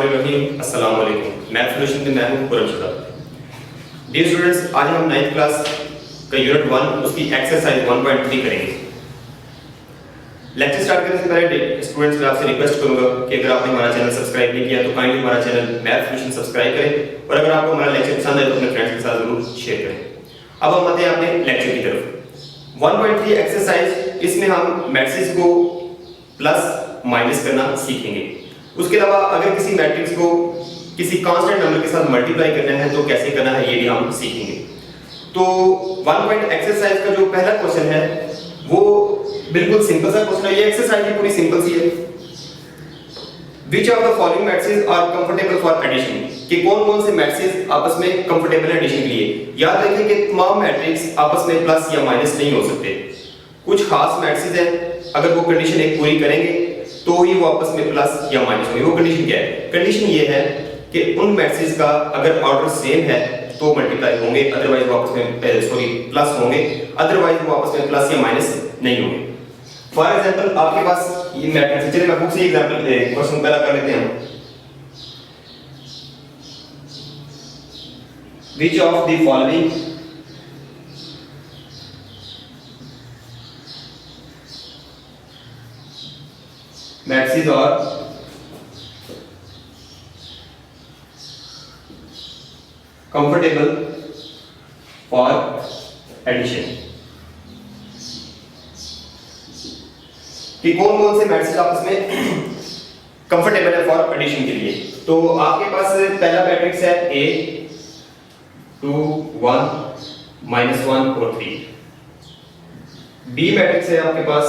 बिस्मिल्लाहिर्रहमानिर्रहीम। अस्सलाम वालेकुम। मैथ सॉल्यूशन में मैं हूं खुरमशदा। डियर स्टूडेंट्स, आज हम 9th क्लास का यूनिट 1 उसकी एक्सरसाइज 1.3 करेंगे। लेक्चर स्टार्ट करने से पहले स्टूडेंट्स मैं आपसे रिक्वेस्ट करूंगा कि अगर आपने हमारा चैनल सब्सक्राइब नहीं किया तो काइंडली हमारा चैनल मैथ सॉल्यूशन सब्सक्राइब करें और अगर आपको हमारा लेक्चर पसंद आए तो अपने फ्रेंड्स के साथ जरूर शेयर करें। अब हम आते हैं अपने लेक्चर की तरफ। 1.3 एक्सरसाइज, इसमें हम मैट्रिक्स को प्लस माइनस करना सीखेंगे। उसके अलावा अगर किसी मैट्रिक्स को किसी कांस्टेंट नंबर के साथ मल्टीप्लाई करना है तो कैसे करना है ये भी हम सीखेंगे। तो 1 एक्सरसाइज का जो पहला क्वेश्चन है वो बिल्कुल सिंपल सा क्वेश्चन है। ये एक्सरसाइज भी पूरी सिंपल सी है। Which of the following matrices are comfortable for addition? कि कौन-कौन से मैट्रिक्स आपस में कंफर्टेबल है एडिशन के लिए। याद रखें कि तमाम मैट्रिक्स आपस में प्लस या माइनस नहीं हो सकते। कुछ खास मैट्रिक्स हैं, अगर वो कंडीशन एक पूरी करेंगे तो ही वो आपस में प्लस या माइनस होंगे। वो कंडीशन क्या है? कंडीशन ये है कि उन मैट्रिक्स का अगर ऑर्डर सेम है तो मल्टीप्लाई होंगे, अदरवाइज वो आपस में प्लस होंगे, अदरवाइज वो आपस में प्लस या माइनस नहीं होंगे। फॉर एग्जांपल आपके पास ये मैट्रिक्स, चलिए मैं बुक से एग्जांपल क्वेश्चन पहला कर लेते हैं। Which of the following matrices are comfortable for addition? कि कौन-कौन से मैट्रिक्स आपस में कंफर्टेबल है फॉर एडिशन के लिए। तो आपके पास पहला मैट्रिक्स है A 2 1 -1 और 3। B मैट्रिक्स है आपके पास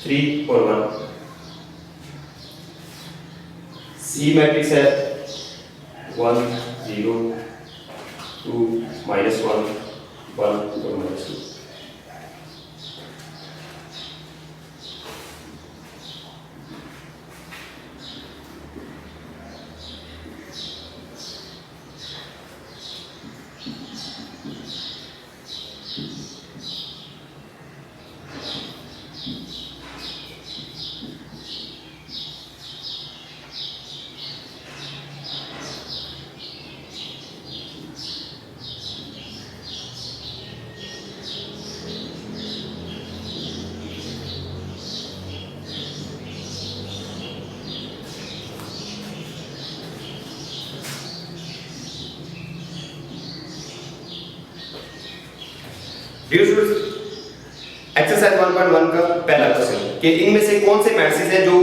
3 और 1। C मैट्रिक्स है 1 0 2 -1 1 और -2। एक्सरसाइज 1.1 का पहला क्वेश्चन कि इनमें से कौन से मैट्रिक्स हैं जो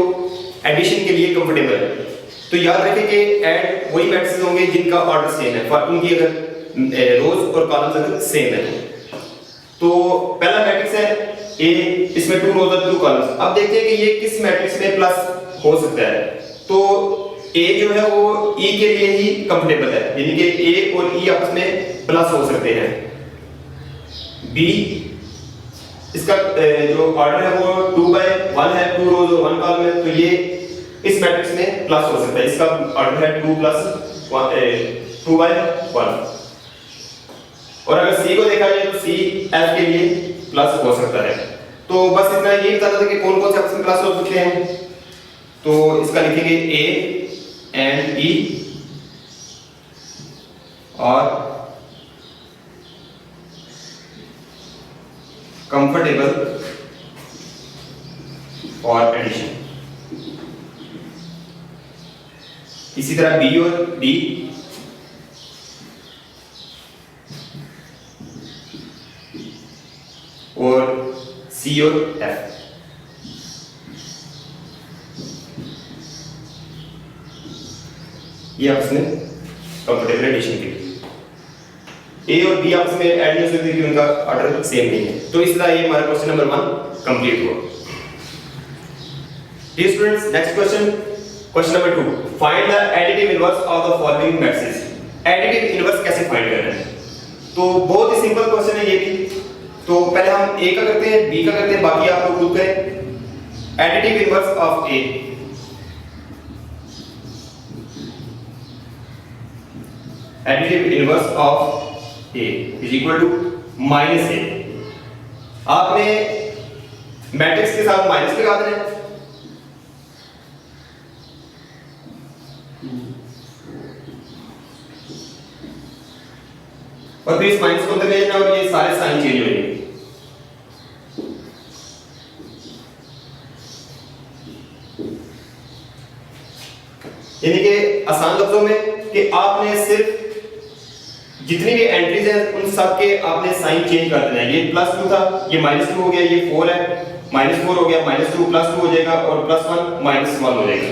एडिशन के लिए कंफर्टेबल है। तो याद रखें कि ऐड वही मैट्रिक्स होंगे जिनका ऑर्डर सेम है, उनकी अगर रोज और कॉलम्स अगर सेम है। तो पहला मैट्रिक्स है ए, इसमें 2 रोज और 2 कॉलम्स। अब देखते हैं कि ये किस मैट्रिक्स में प्लस हो सकता है। तो ए जो है वो ई के लिए ही कंफर्टेबल है, यानी कि ए और ई आपस में प्लस हो सकते हैं। बी, इसका जो ऑर्डर है वो 2/1 है, 2 रोज और 1 कॉलम है, तो ये इस मैट्रिक्स में प्लस हो सकता है। इसका ऑर्डर है 2/1। और अगर सी को देखा जाए तो सी एफ के लिए प्लस हो सकता है। तो बस इतना ये बताना था कि कौन कौन से आपस में प्लस हो सकते हैं। तो इसका लिखेंगे ए एंड ई और कंफर्टेबल फॉर एडिशन। इसी तरह बी और डी और सी और एफ। ये आपस में कंफर्टेबल एडिशन के लिए। ए और बी आपस में ऐड नहीं हो सकते क्योंकि उनका ऑर्डर सेम नहीं है। तो इसलिए ये हमारा क्वेश्चन नंबर 1 कंप्लीट हुआ। Dear students, next question, question number 2, find the additive inverse of the following matrices. Additive inverse कैसे फाइंड करना है? तो बहुत ही सिंपल क्वेश्चन है ये भी। तो पहले हम ए का करते हैं, बी का करते हैं, बाकी आप लोग खुद करें। Additive inverse of A, additive inverse of a is equal to minus A. आपने मैट्रिक्स के साथ माइनस लगा देना है। और फिर इस माइनस को अंदर ले जाना और ये सारे साइन चेंज हो जाएंगे। यानी कि आसान लफ्जों में कि आपने सिर्फ जितनी भी एंट्रीज हैं उन सब के आपने साइन चेंज कर देना है। ये +2 था, ये -2 हो गया, ये 4 है, -4 हो गया, -2 +2 हो जाएगा और +1 -1 हो जाएगा।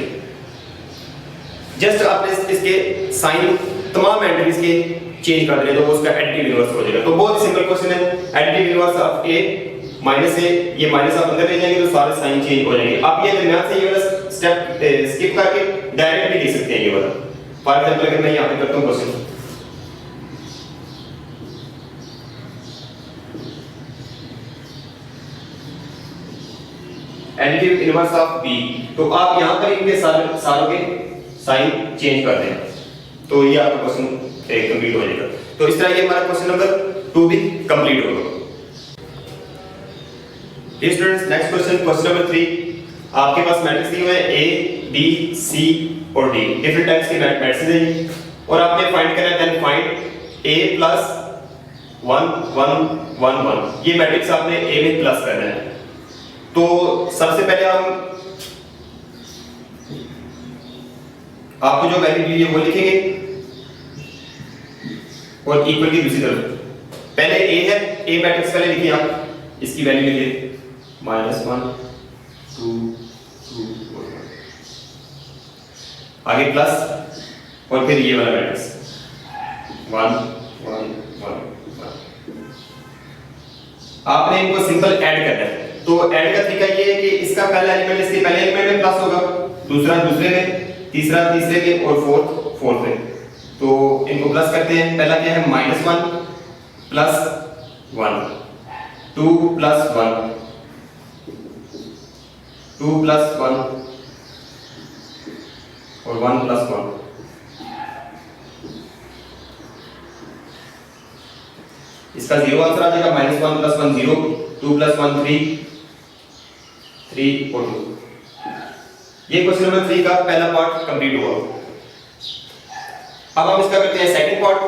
जस्ट आपने इसके साइन तमाम एंट्रीज के चेंज कर देने तो वो उसका एडिटिव इनवर्स हो जाएगा। तो बहुत सिंपल क्वेश्चन है, additive inverse of a minus a, ये माइनस आप अंदर ले जाएंगे तो सारे साइन चेंज हो जाएंगे। आप ये दरमियान से ये वाला स्टेप स्किप करके डायरेक्ट भी लिख सकते हैं ये वाला। फॉर एग्जांपल अगर मैं यहां पे करता हूं question, additive inverse of b, तो आप यहां पर इनके सारों के साइन चेंज कर दें तो ये आपका क्वेश्चन कंप्लीट हो जाएगा। तो इस तरह ये हमारा क्वेश्चन नंबर 2 भी कंप्लीट होगा। स्टूडेंट्स नेक्स्ट क्वेश्चन नंबर 3, आपके पास मैट्रिक्स दिए हुए हैं a b c और d, डिफरेंट टाइप्स के मैट्रिक्स हैं और आपने फाइंड करना है। देन फाइंड a + 1 1 1 1, ये मैट्रिक्स आपने a में प्लस करना है। तो सबसे पहले हम आपको जो वैल्यू दी है वो लिखेंगे और इक्वल की दूसरी तरफ पहले a है, a मैट्रिक्स पहले लिखिए आप, इसकी वैल्यू लिखिए -1 2 2 1, आगे प्लस और फिर ये वाला मैट्रिक्स 1 1 1 1। आपने इनको सिंपल ऐड करना है। तो ऐड का तरीका ये है कि इसका पहला एलिमेंट इसके पहले एलिमेंट में प्लस होगा, दूसरा दूसरे में, तीसरा तीसरे में और फोर्थ में। तो इनको प्लस करते हैं। पहला क्या है -1 + 1 2 + 1 2 + 1 और 1 + 1। इसका 0 आंसर आ जाएगा। -1 + 1 0, 2 + 1 3 3 और 2। ये क्वेश्चन नंबर 3 का पहला पार्ट कंप्लीट हुआ। अब हम इसका करते हैं सेकंड पार्ट।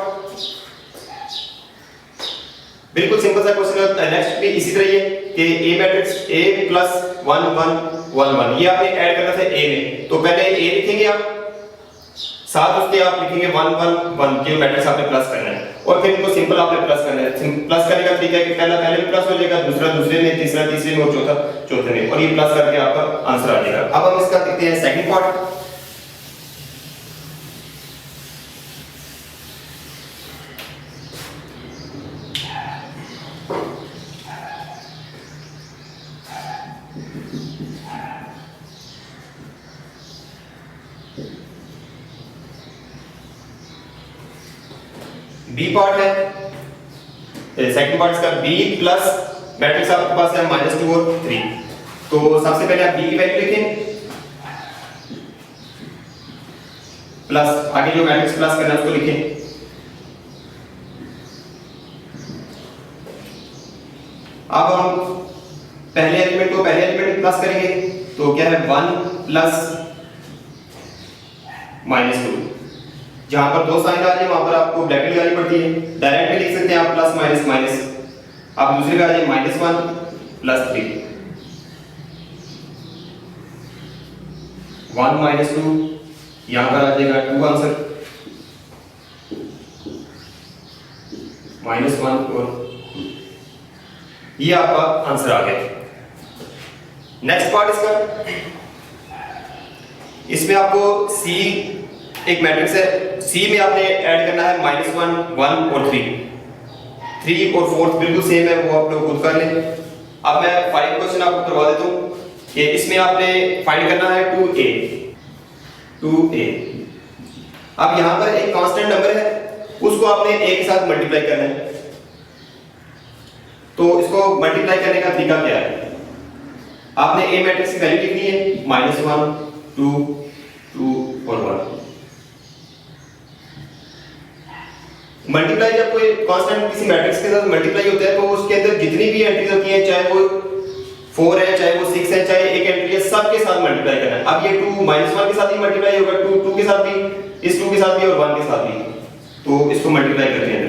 बिल्कुल सिंपल सा क्वेश्चन है। नेक्स्ट भी इसी तरह ही है कि a मैट्रिक्स a + 1 1 1 1, ये आपने ऐड करना था a में। तो पहले a लिखेंगे आप, साथ उसके आप लिखेंगे 1 1 1, ये मैट्रिक्स आपने प्लस करना है और फिर इनको सिंपल आपने प्लस करना है। प्लस करने का तरीका है कि पहला पहले में प्लस हो जाएगा, दूसरा दूसरे में, तीसरा तीसरे में और चौथा चौथे में, और ये प्लस करके आपका आंसर आ जाएगा। अब हम इसका देखते हैं सेकंड पार्ट। बी पार्ट है, सेकंड पार्ट इसका b प्लस मैट्रिक्स आपके पास है -2 और 3। तो सबसे पहले आप b की वैल्यू लिखें प्लस आगे जो मैट्रिक्स प्लस करना है उसको लिखें। अब हम पहले एलिमेंट को पहले एलिमेंट प्लस करेंगे तो क्या है 1 + -2। जहां पर दो साइन आ जाए वहां पर आपको ब्रैकेट लगानी पड़ती है। डायरेक्ट भी लिख सकते हैं आप प्लस माइनस माइनस। आप दूसरे पे आ जाए -1 + 3 1 - 2, यहां पर आ जाएगा 2 आंसर -1 और ये आपका आंसर आ गया। नेक्स्ट पार्ट इसका, इसमें आपको सी एक मैट्रिक्स है, सी में आपने ऐड करना है -1 1 और 3 और 4 बिल्कुल सेम है, वो आप लोग खुद कर लें। अब मैं 5 क्वेश्चन आपको करवा देता हूं कि इसमें आपने फाइंड करना है 2a। अब यहां पर एक कांस्टेंट नंबर है, उसको आपने a के साथ मल्टीप्लाई करना है। तो इसको मल्टीप्लाई करने का तरीका क्या है? आपने a मैट्रिक्स की वैल्यू लिखनी है -1 2 2 और 1। मल्टीप्लाई जब कोई कांस्टेंट किसी मैट्रिक्स के साथ मल्टीप्लाई होता है तो उसके अंदर जितनी भी एंट्रीज होती हैं, चाहे वो 4 है, चाहे वो 6 है, चाहे एक एंट्री है, सबके साथ मल्टीप्लाई करना है। अब ये 2 -1 के साथ ही मल्टीप्लाई होगा, 2 के साथ भी, इस 2 के साथ भी और 1 के साथ भी, तो इसको मल्टीप्लाई करते हैं।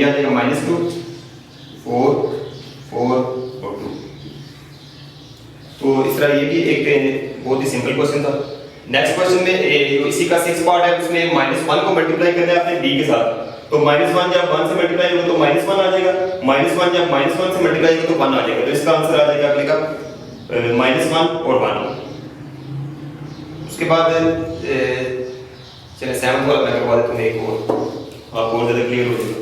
ये आ जाएगा -2 4 4 और 2। तो इस तरह ये भी एक बहुत ही सिंपल क्वेश्चन था। नेक्स्ट क्वेश्चन में इसी का 6 पार्ट है, उसमें -1 को मल्टीप्लाई करना है आपने b के साथ। तो -1 जब 1 से मल्टीप्लाई होगा तो -1 आ जाएगा, -1 जब -1 से मल्टीप्लाई होगा तो 1 आ जाएगा। तो इसका आंसर आ जाएगा अगले का -1 और 1। उसके बाद चलिए 7 वाला मैं करवा देता हूँ एक और, आप और ज्यादा क्लियर हो जाएगा।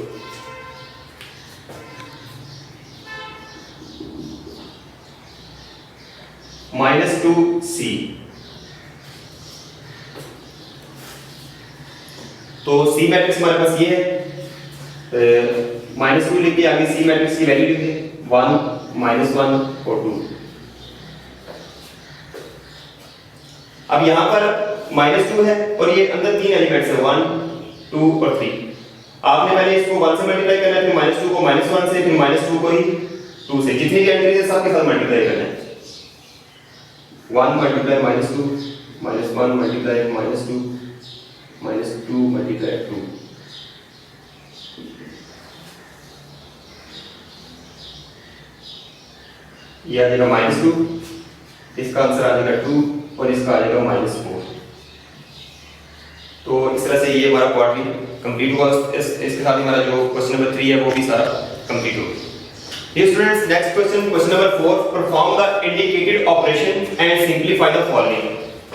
-2c। तो सी मैट्रिक्स हमारे पास ये है, -2 लिख के आगे सी मैट्रिक्स की वैल्यू लिख दें 1 -1 और 2। अब यहां पर -2 है और ये अंदर 3 एलिमेंट्स है 1 2 और 3। आपने पहले इसको 1 से मल्टीप्लाई करना है, फिर -2 को -1 से, फिर -2 को ही 2 से, जितनी भी एंट्रीज है सबके साथ मल्टीप्लाई करना है। 1 मल्टीप्लाई -2 -1 मल्टीप्लाई -2 -2 मल्टीप्लाई 2। ये आ जाएगा -2, इसका आंसर आ जाएगा 2 और इसका आ जाएगा -4। तो इस तरह से ये हमारा क्वाड्री कंप्लीट हुआ। इसके साथ ही हमारा जो क्वेश्चन नंबर 3 है वो भी सारा कंप्लीट हो गया। Dear students, next question, question number 4. Perform the indicated operation and simplify the following.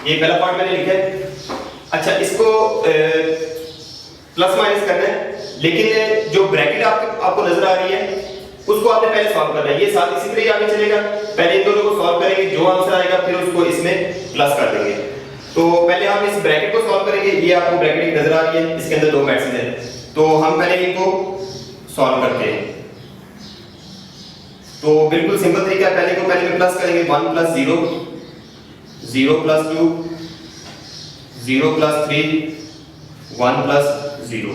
ये पहला पार्ट मैंने लिखा है। अच्छा, इसको प्लस माइनस करना है, लेकिन जो ब्रैकेट आपको नजर आ रही है उसको आपने पहले सॉल्व करना है। ये साथ इसी तरह ही आगे चलेगा, पहले इन दोनों को सॉल्व करेंगे, जो आंसर आएगा फिर उसको इसमें प्लस कर देंगे। तो पहले हम इस ब्रैकेट को सॉल्व करेंगे। ये आपको ब्रैकेट नजर आ रही है, इसके अंदर 2 मैट्रिक्स हैं, तो हम पहले इनको सॉल्व करते हैं। तो बिल्कुल सिंपल तरीका है, पहले में प्लस करेंगे 1 + 0 0 + 2 0 + 3 1 + 0।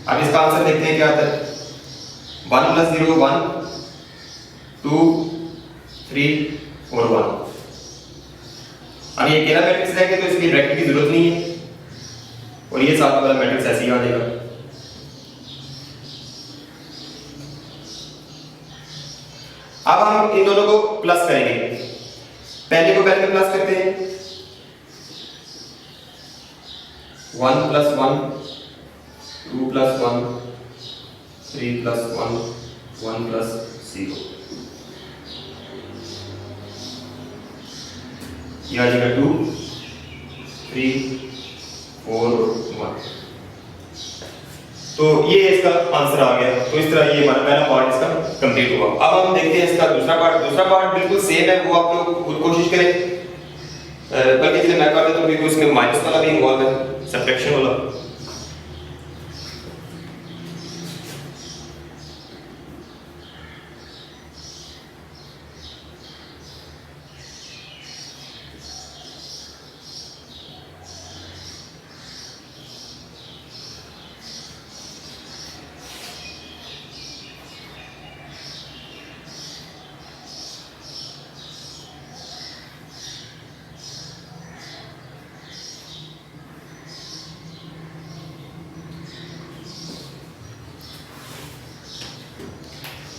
अब इसका आंसर देखते हैं क्या आता है। 1 + 0 1 2 3 और 1। अब ये अकेला मैट्रिक्स रहेगा तो इसकी ब्रैकेट की जरूरत नहीं है और ये साथ वाला मैट्रिक्स ऐसे ही आ जाएगा। अब हम इन दोनों को प्लस करेंगे। पहले में प्लस करते हैं 1 + 1 2 + 1 3 + 1 1 + 0। ये आ जाएगा 2 3 4 1। तो ये इसका आंसर आ गया। तो इस तरह ये हमारा पहला पार्ट इसका कंप्लीट हुआ। अब हम देखते हैं इसका दूसरा पार्ट। दूसरा पार्ट बिल्कुल सेम है, वो आप लोग खुद कोशिश करें, बल्कि इसलिए मैं कर देता हूं क्योंकि उसमें माइनस वाला भी इन्वॉल्व है, सब्ट्रैक्शन वाला।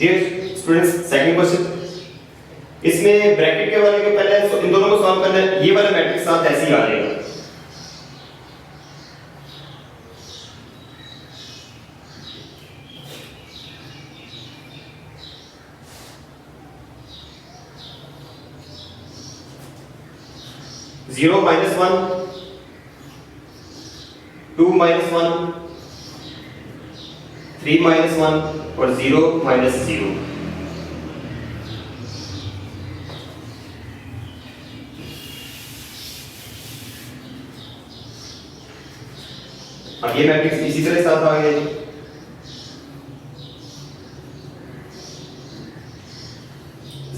Dear students, सेकंड क्वेश्चन, इसमें ब्रैकेट के वाले के पहले इन दोनों को सॉल्व करना है। ये वाला मैट्रिक्स साथ ऐसे ही आ जाएगा। जीरो -1 2 -1 3 -1 और 0 -0। अब ये मैट्रिक्स इसी तरह साथ आ गया।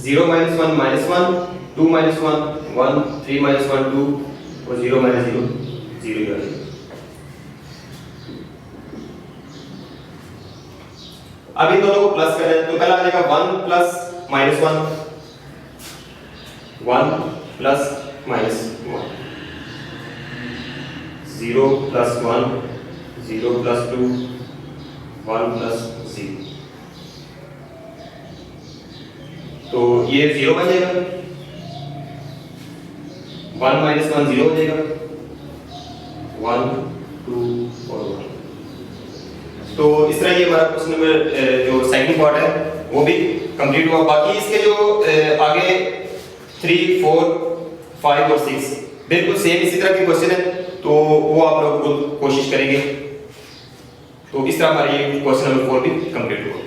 0 -1 -1 2 -1 1 3 -1 2 और 0 -0 0। अब इन दोनों को प्लस करें तो पहला आ जाएगा 1 + -1 1 + माइनस 1, 0 प्लस 1, 0 प्लस 2, 1 प्लस 0। तो ये 0 बन जाएगा, 1 माइनस 1 0 हो जाएगा, 1 2 और 1। तो इस तरह ये हमारा क्वेश्चन नंबर जो सेकंड पार्ट है वो भी कंप्लीट हुआ। बाकी इसके जो आगे 3, 4, 5 और 6 बिल्कुल सेम इसी तरह के क्वेश्चन है, तो वो आप लोग खुद कोशिश करेंगे। तो इस तरह हमारा ये क्वेश्चन नंबर 4 भी कंप्लीट हुआ।